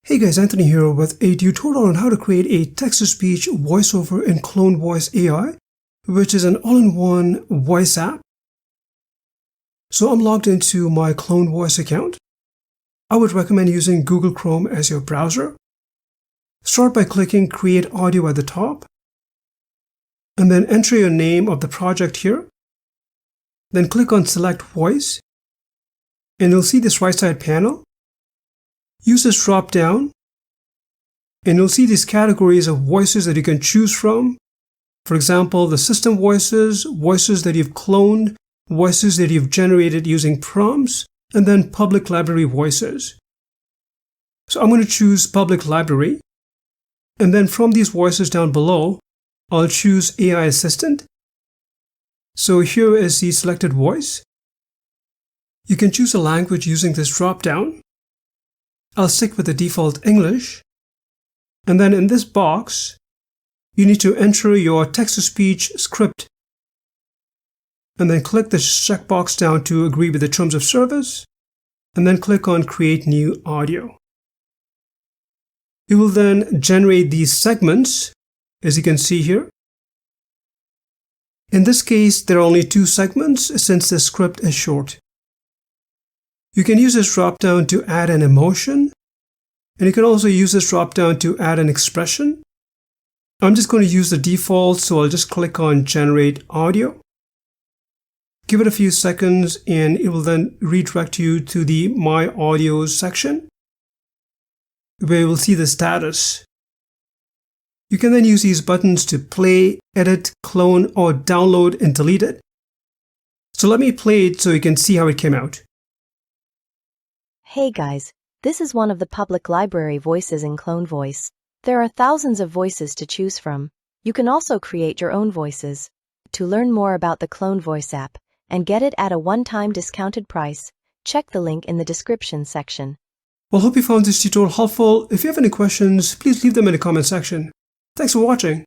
Hey guys, Anthony here with a tutorial on how to create a text-to-speech voiceover in CloneVoice AI, which is an all-in-one voice app. So I'm logged into my CloneVoice account. I would recommend using Google Chrome as your browser. Start by clicking Create Audio at the top, and then enter your name of the project here. Then click on Select Voice, and you'll see this right side panel. Use this drop down, and you'll see these categories of voices that you can choose from. For example, the system voices, voices that you've cloned, voices that you've generated using prompts, and then public library voices. So I'm going to choose public library, and then from these voices down below, I'll choose AI Assistant. So here is the selected voice. You can choose a language using this drop down. I'll stick with the default English. And then in this box, you need to enter your text-to-speech script. And then click the checkbox down to agree with the terms of service. And then click on Create New Audio. It will then generate these segments, as you can see here. In this case, there are only 2 segments since the script is short. You can use this drop-down to add an emotion, and you can also use this drop-down to add an expression. I'm just going to use the default, so I'll just click on Generate Audio. Give it a few seconds, and it will then redirect you to the My Audio section, where you will see the status. You can then use these buttons to play, edit, clone, or download and delete it. So let me play it so you can see how it came out. Hey guys, this is one of the public library voices in CloneVoice. There are thousands of voices to choose from. You can also create your own voices. To learn more about the CloneVoice app and get it at a one-time discounted price, check the link in the description section. Well, hope you found this tutorial helpful. If you have any questions, please leave them in the comment section. Thanks for watching.